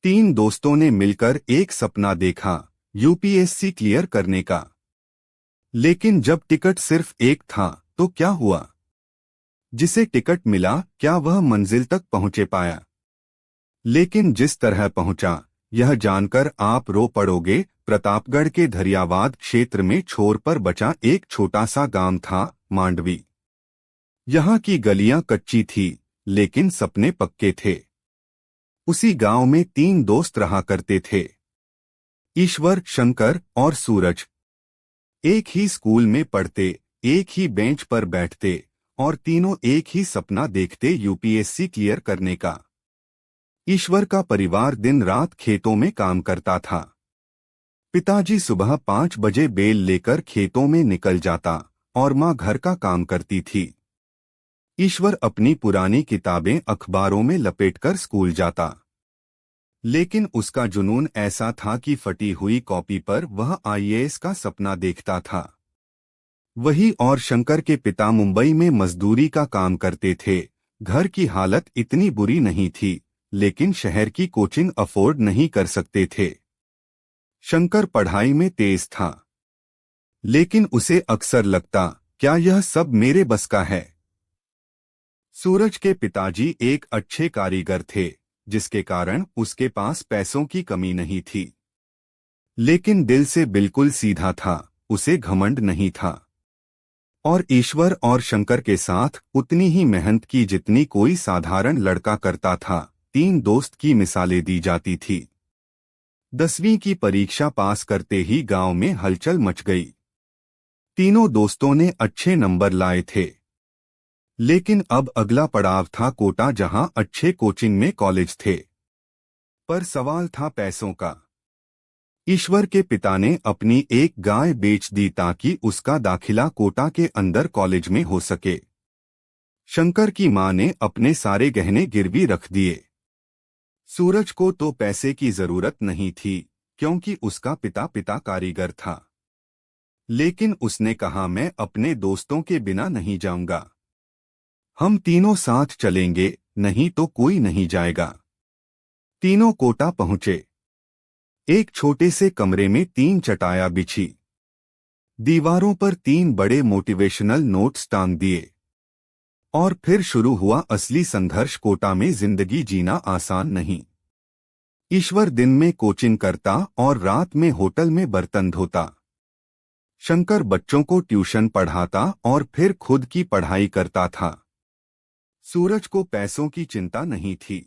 तीन दोस्तों ने मिलकर एक सपना देखा, यूपीएससी क्लियर करने का। लेकिन जब टिकट सिर्फ एक था तो क्या हुआ? जिसे टिकट मिला, क्या वह मंजिल तक पहुंचे पाया? लेकिन जिस तरह पहुंचा, यह जानकर आप रो पड़ोगे। प्रतापगढ़ के धरियावाद क्षेत्र में छोर पर बचा एक छोटा सा गांव था, मांडवी। यहाँ की गलियां कच्ची थी, लेकिन सपने पक्के थे। उसी गांव में तीन दोस्त रहा करते थे, ईश्वर, शंकर और सूरज। एक ही स्कूल में पढ़ते, एक ही बेंच पर बैठते और तीनों एक ही सपना देखते, यूपीएससी क्लियर करने का। ईश्वर का परिवार दिन रात खेतों में काम करता था। पिताजी सुबह 5 बजे बेल लेकर खेतों में निकल जाता और माँ घर का काम करती थी। ईश्वर अपनी पुरानी किताबें अखबारों में लपेटकर स्कूल जाता। लेकिन उसका जुनून ऐसा था कि फटी हुई कॉपी पर वह आईएएस का सपना देखता था। वही और शंकर के पिता मुंबई में मजदूरी का काम करते थे। घर की हालत इतनी बुरी नहीं थी, लेकिन शहर की कोचिंग अफोर्ड नहीं कर सकते थे। शंकर पढ़ाई में तेज था, लेकिन उसे अक्सर लगता, क्या यह सब मेरे बस का है? सूरज के पिताजी एक अच्छे कारीगर थे, जिसके कारण उसके पास पैसों की कमी नहीं थी। लेकिन दिल से बिल्कुल सीधा था, उसे घमंड नहीं था। और ईश्वर और शंकर के साथ उतनी ही मेहनत की जितनी कोई साधारण लड़का करता था। तीन दोस्त की मिसालें दी जाती थी। 10वीं की परीक्षा पास करते ही गांव में हलचल मच गई। तीनों दोस्तों ने अच्छे नंबर लाए थे। लेकिन अब अगला पड़ाव था कोटा, जहां अच्छे कोचिंग में कॉलेज थे। पर सवाल था पैसों का। ईश्वर के पिता ने अपनी एक गाय बेच दी ताकि उसका दाखिला कोटा के अंदर कॉलेज में हो सके। शंकर की मां ने अपने सारे गहने गिरवी रख दिए। सूरज को तो पैसे की जरूरत नहीं थी, क्योंकि उसका पिता कारीगर था। लेकिन उसने कहा, मैं अपने दोस्तों के बिना नहीं जाऊंगा। हम तीनों साथ चलेंगे, नहीं तो कोई नहीं जाएगा। तीनों कोटा पहुंचे। एक छोटे से कमरे में 3 चटाइयां बिछी। दीवारों पर 3 बड़े मोटिवेशनल नोट्स टांग दिए। और फिर शुरू हुआ असली संघर्ष। कोटा में जिंदगी जीना आसान नहीं। ईश्वर दिन में कोचिंग करता और रात में होटल में बर्तन धोता। शंकर बच्चों को ट्यूशन पढ़ाता और फिर खुद की पढ़ाई करता था। सूरज को पैसों की चिंता नहीं थी,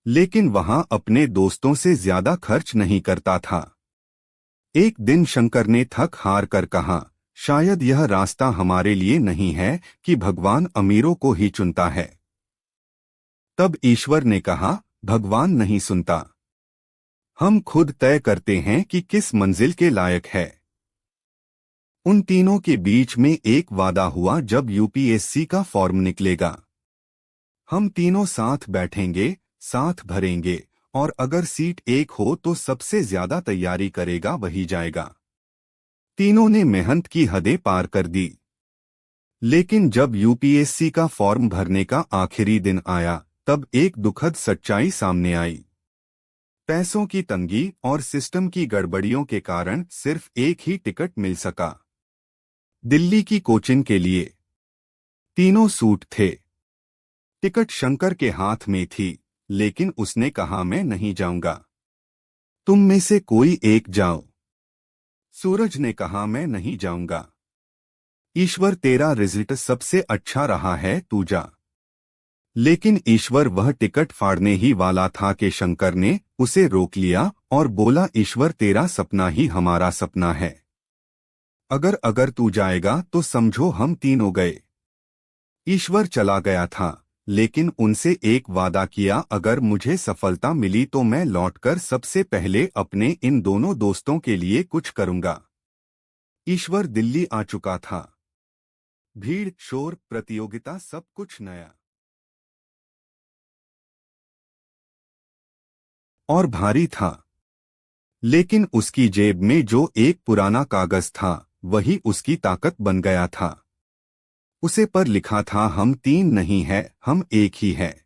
लेकिन वहां अपने दोस्तों से ज्यादा खर्च नहीं करता था। एक दिन शंकर ने थक हार कर कहा, शायद यह रास्ता हमारे लिए नहीं है कि भगवान अमीरों को ही चुनता है। तब ईश्वर ने कहा, भगवान नहीं सुनता। हम खुद तय करते हैं कि किस मंजिल के लायक है। उन तीनों के बीच में एक वादा हुआ, जब यूपीएससी का फॉर्म निकलेगा, हम तीनों साथ बैठेंगे, साथ भरेंगे, और अगर सीट एक हो तो सबसे ज्यादा तैयारी करेगा वही जाएगा। तीनों ने मेहनत की हदें पार कर दी। लेकिन जब यूपीएससी का फॉर्म भरने का आखिरी दिन आया, तब एक दुखद सच्चाई सामने आई। पैसों की तंगी और सिस्टम की गड़बड़ियों के कारण सिर्फ एक ही टिकट मिल सका, दिल्ली की कोचिंग के लिए। तीनों सूट थे। टिकट शंकर के हाथ में थी, लेकिन उसने कहा, मैं नहीं जाऊंगा। तुम में से कोई एक जाओ। सूरज ने कहा, मैं नहीं जाऊंगा। ईश्वर, तेरा रिजल्ट सबसे अच्छा रहा है, तू जा। लेकिन ईश्वर वह टिकट फाड़ने ही वाला था कि शंकर ने उसे रोक लिया और बोला, ईश्वर, तेरा सपना ही हमारा सपना है। अगर तू जाएगा तो समझो हम तीनों गए। ईश्वर चला गया था, लेकिन उनसे एक वादा किया, अगर मुझे सफलता मिली तो मैं लौटकर सबसे पहले अपने इन दोनों दोस्तों के लिए कुछ करूंगा। ईश्वर दिल्ली आ चुका था। भीड़, शोर, प्रतियोगिता, सब कुछ नया और भारी था। लेकिन उसकी जेब में जो एक पुराना कागज था, वही उसकी ताकत बन गया था। उसे पर लिखा था, हम तीन नहीं है, हम एक ही है।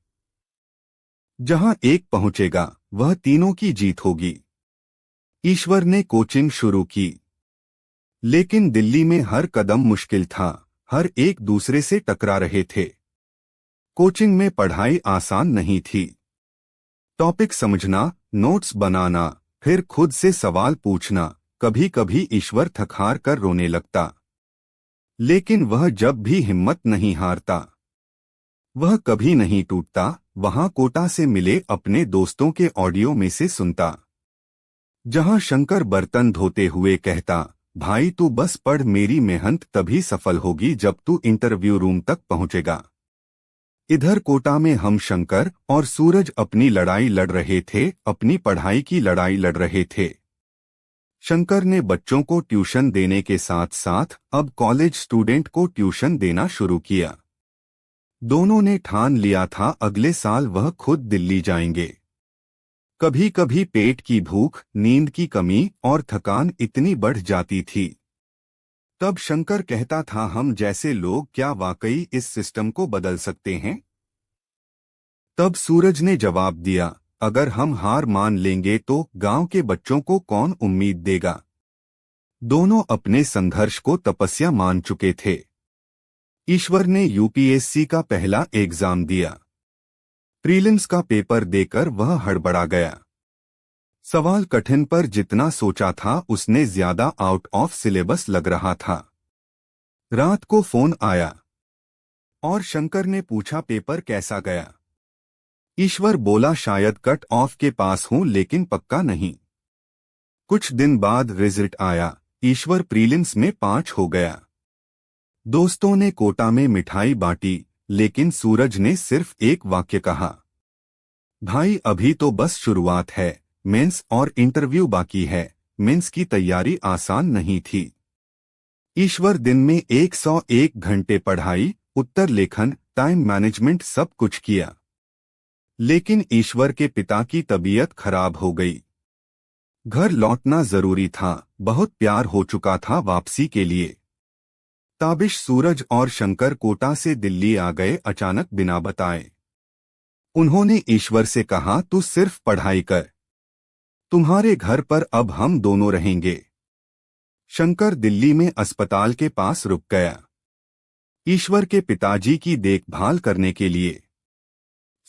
जहां एक पहुंचेगा वह तीनों की जीत होगी। ईश्वर ने कोचिंग शुरू की, लेकिन दिल्ली में हर कदम मुश्किल था। हर एक दूसरे से टकरा रहे थे। कोचिंग में पढ़ाई आसान नहीं थी। टॉपिक समझना, नोट्स बनाना, फिर खुद से सवाल पूछना। कभी कभी ईश्वर थक-हार कर रोने लगता, लेकिन वह जब भी हिम्मत नहीं हारता। वह कभी नहीं टूटता। वहां कोटा से मिले अपने दोस्तों के ऑडियो में से सुनता, जहां शंकर बर्तन धोते हुए कहता, भाई तू बस पढ़, मेरी मेहनत तभी सफल होगी जब तू इंटरव्यू रूम तक पहुंचेगा। इधर कोटा में हम शंकर और सूरज अपनी लड़ाई लड़ रहे थे, अपनी पढ़ाई की लड़ाई लड़ रहे थे। शंकर ने बच्चों को ट्यूशन देने के साथ साथ अब कॉलेज स्टूडेंट को ट्यूशन देना शुरू किया। दोनों ने ठान लिया था अगले साल वह खुद दिल्ली जाएंगे। कभी कभी पेट की भूख, नींद की कमी और थकान इतनी बढ़ जाती थी। तब शंकर कहता था, हम जैसे लोग क्या वाकई इस सिस्टम को बदल सकते हैं? तब सूरज ने जवाब दिया, अगर हम हार मान लेंगे तो गांव के बच्चों को कौन उम्मीद देगा? दोनों अपने संघर्ष को तपस्या मान चुके थे। ईश्वर ने यूपीएससी का पहला एग्जाम दिया। प्रीलिम्स का पेपर देकर वह हड़बड़ा गया। सवाल कठिन पर जितना सोचा था उसने ज्यादा आउट ऑफ सिलेबस लग रहा था। रात को फोन आया और शंकर ने पूछा, पेपर कैसा गया? ईश्वर बोला, शायद कट ऑफ के पास हूं लेकिन पक्का नहीं। कुछ दिन बाद रिजल्ट आया। ईश्वर प्रीलिम्स में 5 हो गया। दोस्तों ने कोटा में मिठाई बांटी, लेकिन सूरज ने सिर्फ एक वाक्य कहा, भाई अभी तो बस शुरुआत है, मेंस और इंटरव्यू बाकी है। मेंस की तैयारी आसान नहीं थी। ईश्वर दिन में 101 घंटे पढ़ाई, उत्तर लेखन, टाइम मैनेजमेंट सब कुछ किया। लेकिन ईश्वर के पिता की तबीयत खराब हो गई। घर लौटना जरूरी था, बहुत प्यार हो चुका था वापसी के लिए। ताबिश सूरज और शंकर कोटा से दिल्ली आ गए अचानक बिना बताए। उन्होंने ईश्वर से कहा, तू सिर्फ पढ़ाई कर, तुम्हारे घर पर अब हम दोनों रहेंगे। शंकर दिल्ली में अस्पताल के पास रुक गया, ईश्वर के पिताजी की देखभाल करने के लिए।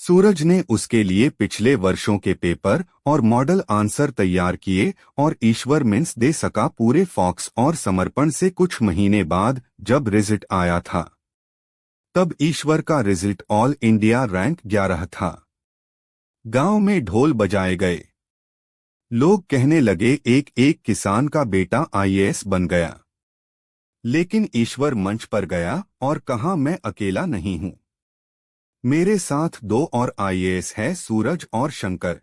सूरज ने उसके लिए पिछले वर्षों के पेपर और मॉडल आंसर तैयार किए और ईश्वर मेंस दे सका पूरे फोकस और समर्पण से। कुछ महीने बाद जब रिजल्ट आया था, तब ईश्वर का रिजल्ट ऑल इंडिया रैंक 11 था। गांव में ढोल बजाए गए। लोग कहने लगे, एक एक किसान का बेटा आईएएस बन गया। लेकिन ईश्वर मंच पर गया और कहा, मैं अकेला नहीं हूं, मेरे साथ 2 और आईएएस है, सूरज और शंकर।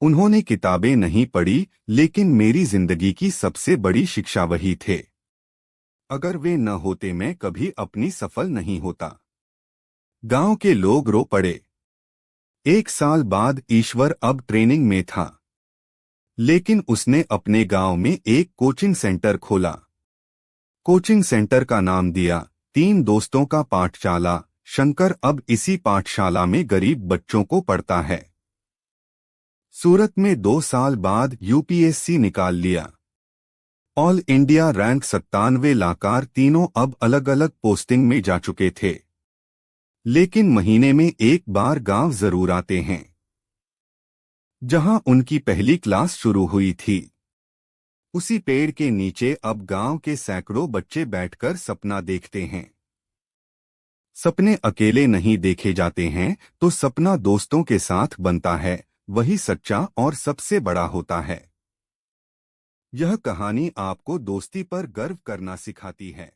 उन्होंने किताबें नहीं पढ़ी, लेकिन मेरी जिंदगी की सबसे बड़ी शिक्षा वही थे। अगर वे न होते मैं कभी अपनी सफल नहीं होता। गांव के लोग रो पड़े। 1 साल बाद ईश्वर अब ट्रेनिंग में था, लेकिन उसने अपने गांव में एक कोचिंग सेंटर खोला। कोचिंग सेंटर का नाम दिया 3 दोस्तों का पाठशाला। शंकर अब इसी पाठशाला में गरीब बच्चों को पढ़ता है। सूरत में 2 साल बाद यूपीएससी निकाल लिया। ऑल इंडिया रैंक 97 लाकर तीनों अब अलग अलग पोस्टिंग में जा चुके थे। लेकिन महीने में एक बार गांव जरूर आते हैं, जहां उनकी पहली क्लास शुरू हुई थी। उसी पेड़ के नीचे अब गांव के सैकड़ों बच्चे बैठकर सपना देखते हैं। सपने अकेले नहीं देखे जाते हैं, तो सपना दोस्तों के साथ बनता है, वही सच्चा और सबसे बड़ा होता है। यह कहानी आपको दोस्ती पर गर्व करना सिखाती है।